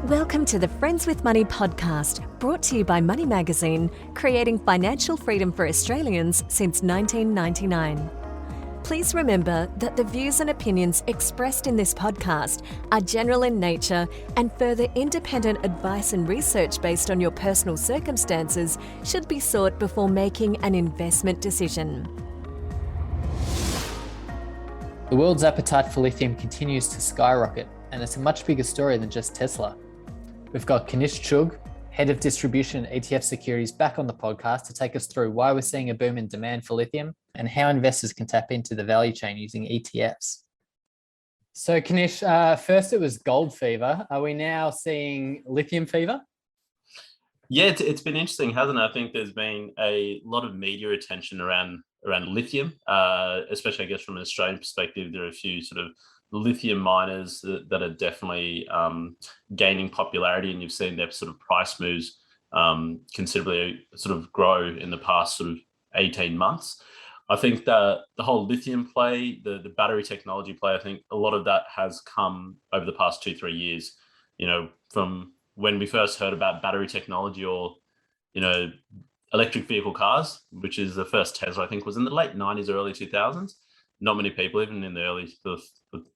Welcome to the Friends with Money podcast, brought to you by Money Magazine, creating financial freedom for Australians since 1999. Please remember that the views and opinions expressed in this podcast are general in nature, and further independent advice and research based on your personal circumstances should be sought before making an investment decision. The world's appetite for lithium continues to skyrocket, and it's a much bigger story than just Tesla. We've got Kanish Chugh, Head of Distribution at ETF Securities, back on the podcast to take us through why we're seeing a boom in demand for lithium and how investors can tap into the value chain using ETFs. So Kanish, first it was gold fever. Are we now seeing lithium fever? Yeah, it's been interesting, hasn't it? I think there's been a lot of media attention around lithium, especially, I guess, from an Australian perspective. There are a few sort of lithium miners that are definitely gaining popularity, and you've seen their sort of price moves considerably sort of grow in the past sort of 18 months. I think that the whole lithium play, the battery technology play, I think a lot of that has come over the past 2-3 years. You know, from when we first heard about battery technology or, you know, electric vehicle cars, which is the first Tesla, I think was in the late 90s, early 2000s. Not many people, even in the early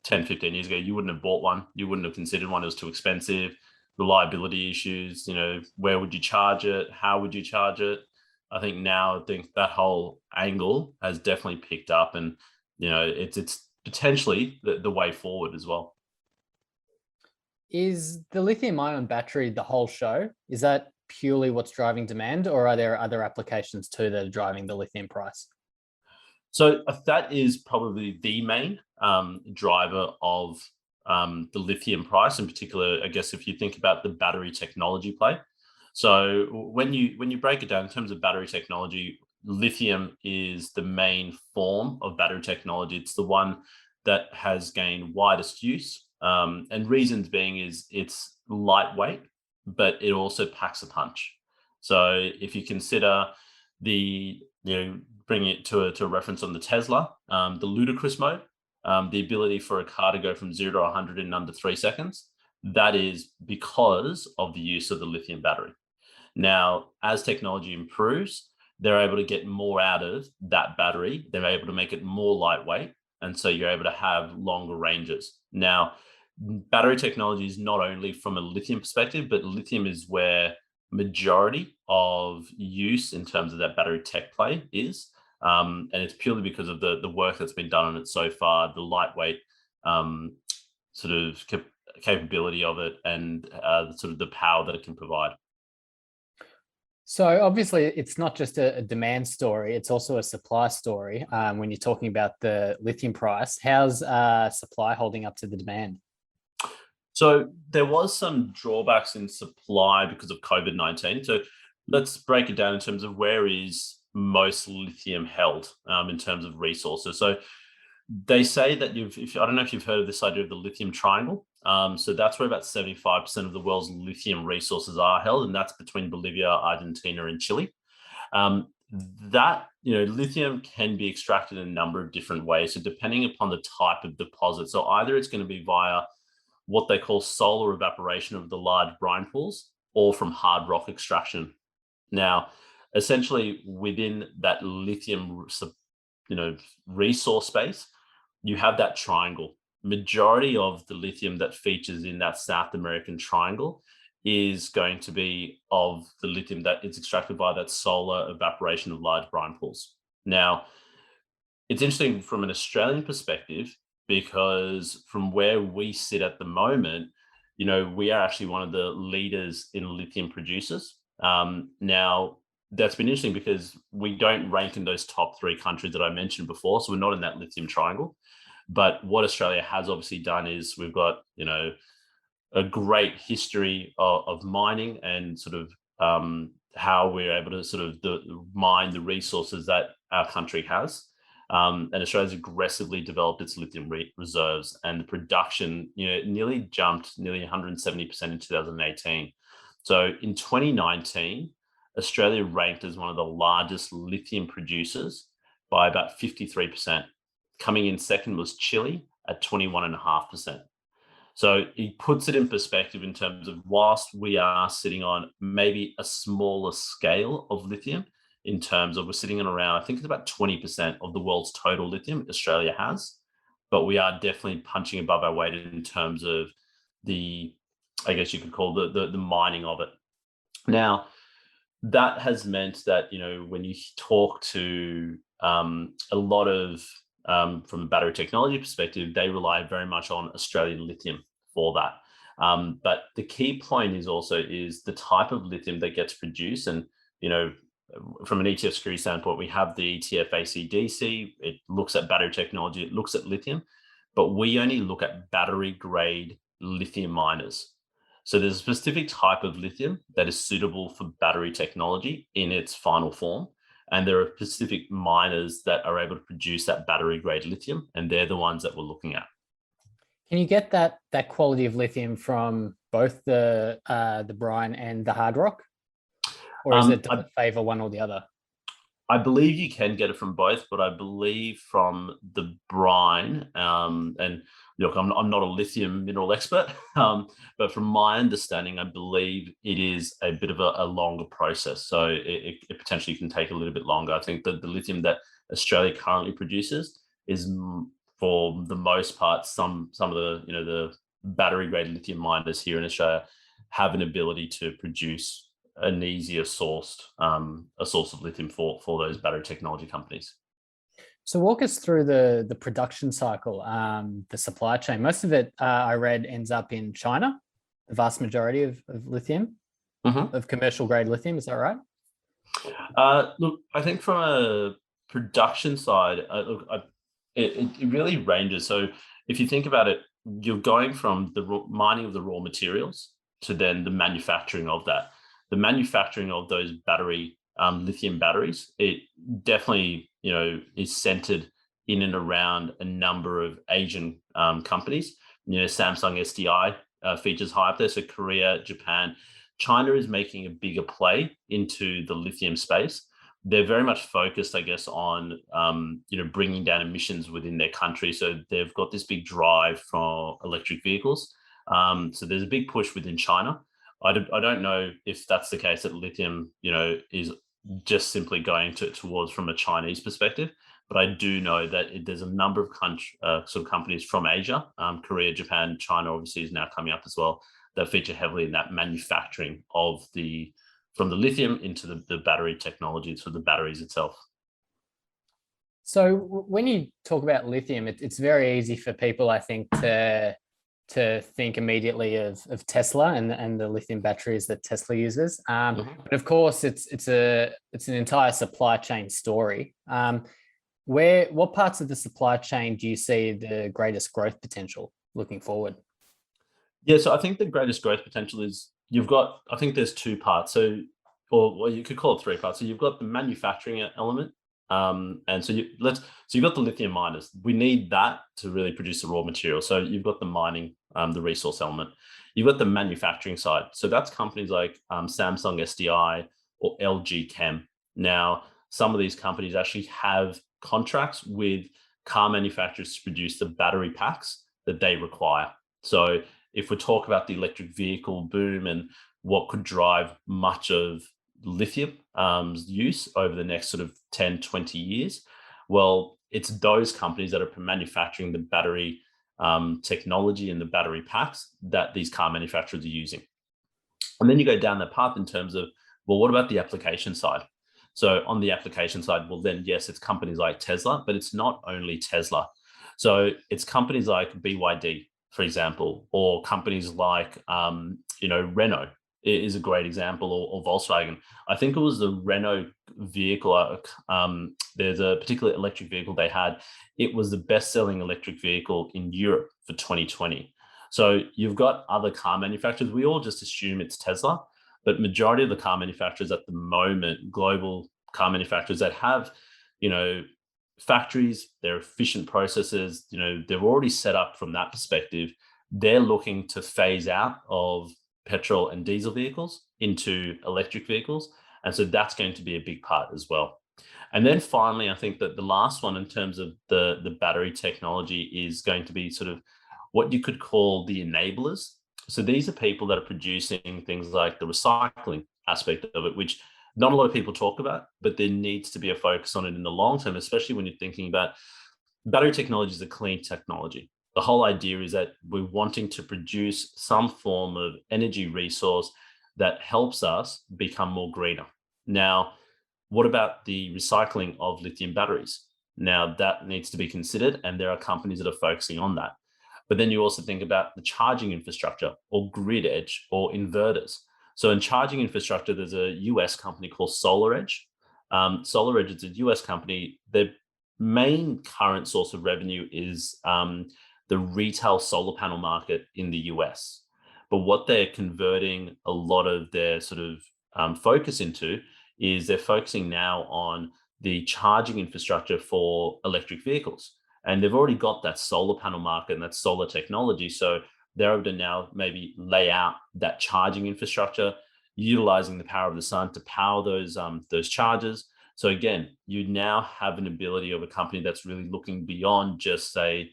10, 15 years ago, you wouldn't have bought one. You wouldn't have considered one. It was too expensive, reliability issues, you know, where would you charge it? How would you charge it? I think that whole angle has definitely picked up, and, you know, it's potentially the way forward as well. Is the lithium ion battery the whole show? Is that purely what's driving demand, or are there other applications too that are driving the lithium price? So that is probably the main driver of the lithium price. In particular, I guess, if you think about the battery technology play. So when you break it down in terms of battery technology, lithium is the main form of battery technology. It's the one that has gained widest use, and reasons being is it's lightweight, but it also packs a punch. So if you consider bring it to a reference on the Tesla, the ludicrous mode, the ability for a car to go from 0 to 100 in under 3 seconds, that is because of the use of the lithium battery. Now, as technology improves, they're able to get more out of that battery. They're able to make it more lightweight, and so you're able to have longer ranges. Now, battery technology is not only from a lithium perspective, but lithium is where majority of use in terms of that battery tech play is. And it's purely because of the work that's been done on it so far, the lightweight sort of capability of it, and sort of the power that it can provide. So obviously it's not just a demand story, it's also a supply story. When you're talking about the lithium price, how's supply holding up to the demand? So there was some drawbacks in supply because of COVID-19. So let's break it down in terms of where is most lithium held in terms of resources. So they say that I don't know if you've heard of this idea of the lithium triangle. So that's where about 75% of the world's lithium resources are held, and that's between Bolivia, Argentina, and Chile. Lithium can be extracted in a number of different ways. So depending upon the type of deposit, so either it's going to be via what they call solar evaporation of the large brine pools, or from hard rock extraction. Now, essentially within that lithium, resource space, you have that triangle. Majority of the lithium that features in that South American triangle is going to be of the lithium that is extracted by that solar evaporation of large brine pools. Now, it's interesting from an Australian perspective, because from where we sit at the moment, you know, we are actually one of the leaders in lithium producers. Now, that's been interesting because we don't rank in those top 3 countries that I mentioned before. So we're not in that lithium triangle. But what Australia has obviously done is we've got, you know, a great history of mining and sort of how we're able to sort of mine the resources that our country has. And Australia's aggressively developed its lithium reserves, and the production, you know, nearly jumped nearly 170% in 2018. So in 2019, Australia ranked as one of the largest lithium producers by about 53%. Coming in second was Chile at 21.5%. So it puts it in perspective in terms of whilst we are sitting on maybe a smaller scale of lithium, in terms of we're sitting on around, I think it's about 20% of the world's total lithium Australia has, but we are definitely punching above our weight in terms of the, I guess you could call the mining of it. Now, that has meant that, when you talk to a lot of, from a battery technology perspective, they rely very much on Australian lithium for that. But the key point is the type of lithium that gets produced. And, from an ETF security standpoint, we have the ETF ACDC. It looks at battery technology, it looks at lithium, but we only look at battery grade lithium miners. So there's a specific type of lithium that is suitable for battery technology in its final form. And there are specific miners that are able to produce that battery grade lithium, and they're the ones that we're looking at. Can you get that quality of lithium from both the brine and the hard rock? Or does it favor one or the other? I believe you can get it from both, but I believe from the brine, and look, I'm not a lithium mineral expert, but from my understanding, I believe it is a bit of a longer process. So it potentially can take a little bit longer. I think that the lithium that Australia currently produces is, for the most part, some of the battery grade lithium miners here in Australia have an ability to produce an easier source of lithium for those battery technology companies. So walk us through the production cycle, the supply chain. Most of it, I read, ends up in China, the vast majority of lithium, of commercial grade lithium. Is that right? Look, I think from a production side, it really ranges. So if you think about it, you're going from the mining of the raw materials to then the manufacturing of that. The manufacturing of those lithium batteries, it definitely, is centered in and around a number of Asian companies. Samsung SDI features high up there. So Korea, Japan, China is making a bigger play into the lithium space. They're very much focused, I guess, on, bringing down emissions within their country. So they've got this big drive for electric vehicles. So there's a big push within China. I don't know if that's the case that lithium, is just simply going towards from a Chinese perspective, but I do know that there's a number of companies from Asia, Korea, Japan, China obviously is now coming up as well, that feature heavily in that manufacturing of from the lithium into the battery technology, so the batteries itself. So when you talk about lithium, it's very easy for people, I think, to think immediately of Tesla and the lithium batteries that Tesla uses. But of course, it's an entire supply chain story. What parts of the supply chain do you see the greatest growth potential looking forward? Yeah, so I think the greatest growth potential is I think there's two parts. So, or you could call it three parts. So you've got the manufacturing element. And so you've got the lithium miners. We need that to really produce the raw material. So you've got the mining, the resource element. You've got the manufacturing side. So that's companies like Samsung SDI or LG Chem. Now, some of these companies actually have contracts with car manufacturers to produce the battery packs that they require. So if we talk about the electric vehicle boom and what could drive much of lithium use over the next sort of 10, 20 years, well, it's those companies that are manufacturing the battery technology and the battery packs that these car manufacturers are using. And then you go down that path in terms of, well, what about the application side? So on the application side, well, then, yes, it's companies like Tesla, but it's not only Tesla. So it's companies like BYD, for example, or companies like, Renault is a great example, or Volkswagen. I think it was the Renault vehicle. There's a particular electric vehicle they had. It was the best-selling electric vehicle in Europe for 2020. So you've got other car manufacturers. We all just assume it's Tesla, but majority of the car manufacturers at the moment, global car manufacturers that have, factories, they're efficient processes, they're already set up from that perspective. They're looking to phase out of petrol and diesel vehicles into electric vehicles. And so that's going to be a big part as well. And then finally, I think that the last one in terms of the battery technology is going to be sort of what you could call the enablers. So these are people that are producing things like the recycling aspect of it, which not a lot of people talk about, but there needs to be a focus on it in the long term, especially when you're thinking about battery technology is a clean technology. The whole idea is that we're wanting to produce some form of energy resource that helps us become more greener. Now, what about the recycling of lithium batteries? Now, that needs to be considered, and there are companies that are focusing on that. But then you also think about the charging infrastructure or grid edge or inverters. So in charging infrastructure, there's a US company called SolarEdge. SolarEdge is a US company. Their main current source of revenue is the retail solar panel market in the US. But what they're converting a lot of their sort of focus into is they're focusing now on the charging infrastructure for electric vehicles. And they've already got that solar panel market and that solar technology. So they're able to now maybe lay out that charging infrastructure, utilizing the power of the sun to power those chargers. So again, you now have an ability of a company that's really looking beyond just, say,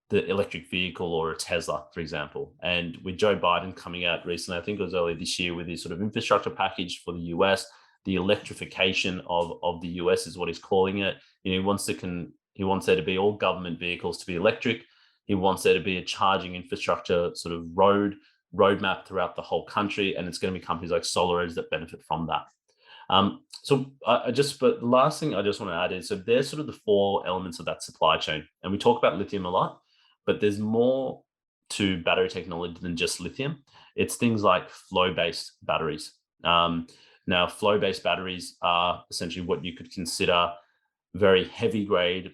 the electric vehicle or a Tesla, for example. And with Joe Biden coming out recently, I think it was earlier this year, with his sort of infrastructure package for the US, the electrification of the US is what he's calling it. He wants there to be all government vehicles to be electric. He wants there to be a charging infrastructure sort of roadmap throughout the whole country, and it's going to be companies like SolarEdge that benefit from that. But the last thing I just want to add is, so there's sort of the four elements of that supply chain, and we talk about lithium a lot, but there's more to battery technology than just lithium. It's things like flow-based batteries. Now, flow-based batteries are essentially what you could consider very heavy grade,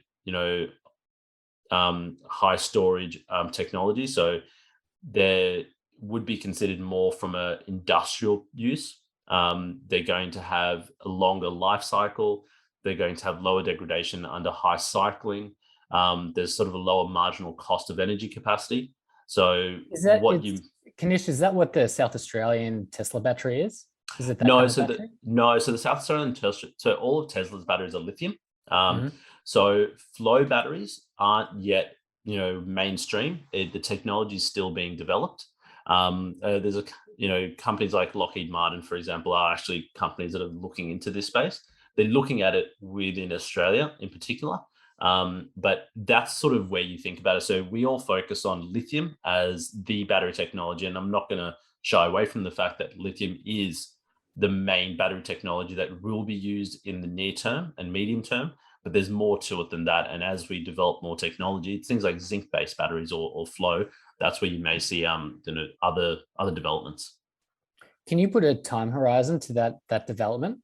high storage technology. So they would be considered more from an industrial use. They're going to have a longer life cycle. They're going to have lower degradation under high cycling. There's sort of a lower marginal cost of energy capacity. So Kanish, is that what the South Australian Tesla battery is? Is it that no? kind of So battery? So the South Australian Tesla, so all of Tesla's batteries are lithium. So flow batteries aren't yet, mainstream. The technology is still being developed. There's companies like Lockheed Martin, for example, are actually companies that are looking into this space. They're looking at it within Australia in particular. But that's sort of where you think about it. So we all focus on lithium as the battery technology, and I'm not going to shy away from the fact that lithium is the main battery technology that will be used in the near term and medium term, but there's more to it than that. And as we develop more technology, things like zinc-based batteries or flow, that's where you may see other developments. Can you put a time horizon to that development?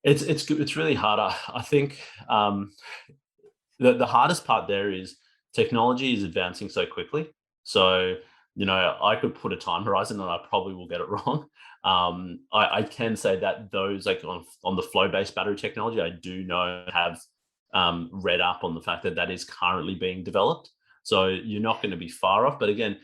It's really hard. I think the hardest part there is technology is advancing so quickly. So I could put a time horizon and I probably will get it wrong. I can say that those like on the flow-based battery technology, I do know have read up on the fact that is currently being developed. So you're not going to be far off. But again,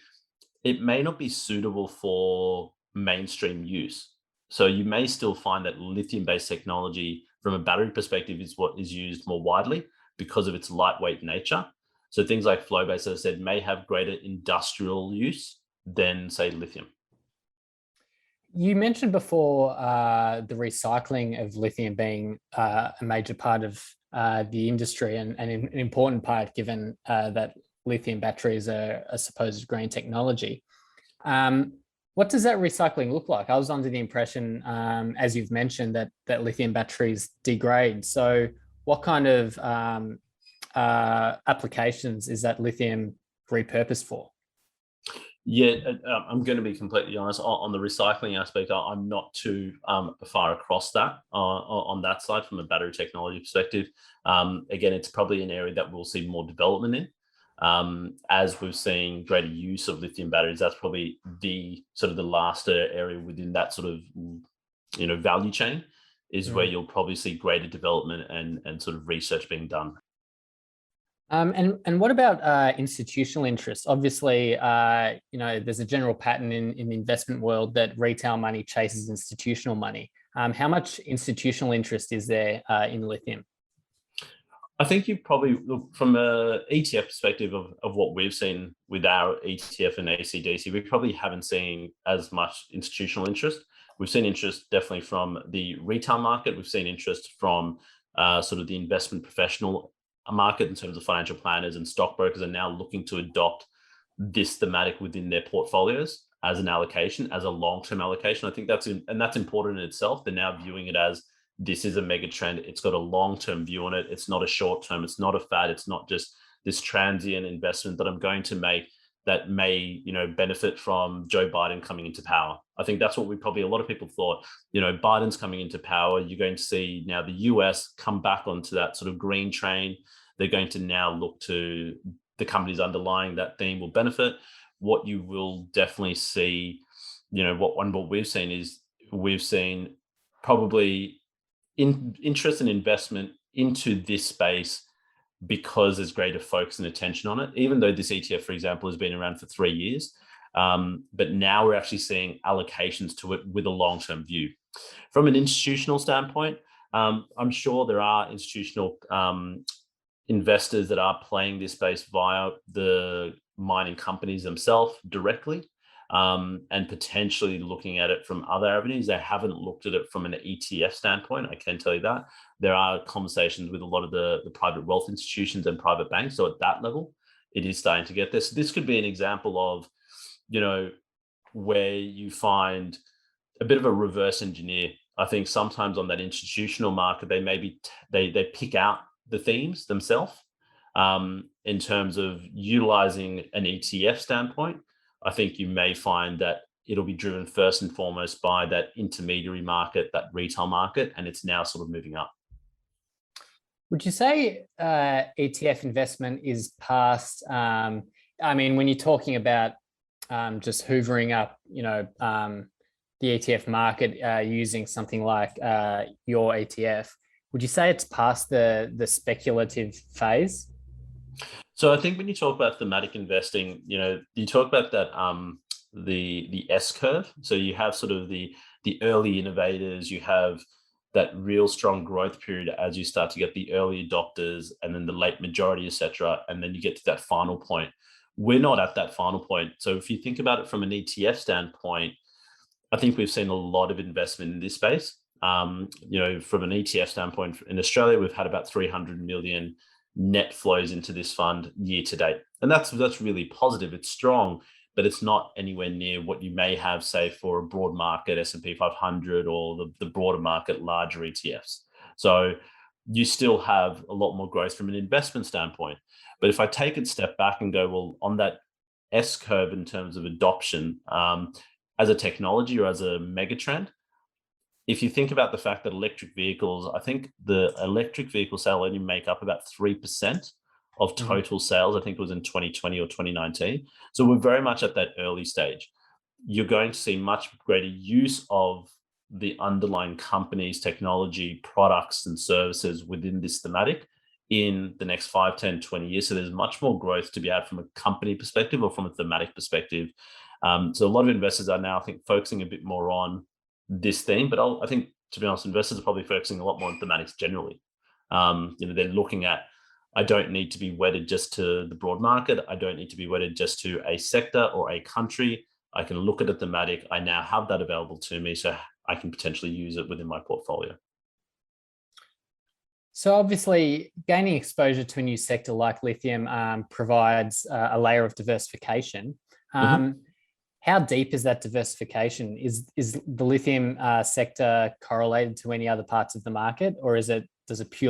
it may not be suitable for mainstream use. So you may still find that lithium-based technology from a battery perspective is what is used more widely because of its lightweight nature. So things like flow-based, as I said, may have greater industrial use than, say, lithium. You mentioned before the recycling of lithium being a major part of the industry and an important part, given that lithium batteries are a supposed green technology. What does that recycling look like? I was under the impression, as you've mentioned, that lithium batteries degrade. So what kind of applications is that lithium repurposed for? Yeah, I'm going to be completely honest on the recycling aspect. I'm not too far across that on that side from a battery technology perspective. Again, it's probably an area that we'll see more development in. As we've seen greater use of lithium batteries, that's probably the sort of the last area within that sort of value chain is where you'll probably see greater development and sort of research being done. And what about institutional interests? Obviously, there's a general pattern in the investment world that retail money chases institutional money. How much institutional interest is there in lithium? I think you probably look from a ETF perspective of what we've seen with our ETF and ACDC, we probably haven't seen as much institutional interest. We've seen interest definitely from the retail market. We've seen interest from sort of the investment professional market in terms of financial planners and stockbrokers are now looking to adopt this thematic within their portfolios as an allocation, as a long-term allocation. I think that's important in itself. They're now viewing it as this is a mega trend. It's got a long-term view on it. It's not a short-term. It's not a fad. It's not just this transient investment that I'm going to make that may, benefit from Joe Biden coming into power. I think that's what a lot of people thought, Biden's coming into power. You're going to see now the US come back onto that sort of green train. They're going to now look to the companies underlying that theme will benefit. What you will definitely see, what we've seen is we've seen probably interest and investment into this space because there's greater focus and attention on it, even though this ETF, for example, has been around for 3 years. But now we're actually seeing allocations to it with a long-term view. From an institutional standpoint, I'm sure there are institutional investors that are playing this space via the mining companies themselves directly. And potentially looking at it from other avenues. They haven't looked at it from an ETF standpoint. I can tell you that. There are conversations with a lot of the private wealth institutions and private banks. So at that level, it is starting to get this. This could be an example of, where you find a bit of a reverse engineer. I think sometimes on that institutional market, they pick out the themes themselves in terms of utilizing an ETF standpoint. I think you may find that it'll be driven first and foremost by that intermediary market, that retail market, and it's now sort of moving up. Would you say ETF investment is past? When you're talking about just hoovering up, the ETF market using something like your ETF, would you say it's past the speculative phase? So I think when you talk about thematic investing, you talk about that the S curve. So you have sort of the early innovators, you have that real strong growth period as you start to get the early adopters and then the late majority, etc. And then you get to that final point. We're not at that final point. So if you think about it from an ETF standpoint, I think we've seen a lot of investment in this space. From an ETF standpoint, in Australia, we've had about 300 million net flows into this fund year to date. And that's really positive. It's strong, but it's not anywhere near what you may have, say, for a broad market S&P 500 or the broader market, larger ETFs. So you still have a lot more growth from an investment standpoint. But if I take a step back and go, well, on that S curve in terms of adoption as a technology or as a mega trend, if you think about the fact that electric vehicles, I think the electric vehicle sale only make up about 3% of total sales. I think it was in 2020 or 2019. So we're very much at that early stage. You're going to see much greater use of the underlying companies, technology, products and services within this thematic in the next 5, 10, 20 years. So there's much more growth to be had from a company perspective or from a thematic perspective. So a lot of investors are now, I think, focusing a bit more on this theme, but I think, to be honest, investors are probably focusing a lot more on thematics generally. They're looking at, I don't need to be wedded just to the broad market. I don't need to be wedded just to a sector or a country. I can look at a thematic. I now have that available to me, so I can potentially use it within my portfolio. So obviously, gaining exposure to a new sector like lithium provides a layer of diversification. How deep is that diversification? Is the lithium sector correlated to any other parts of the market, or does it purely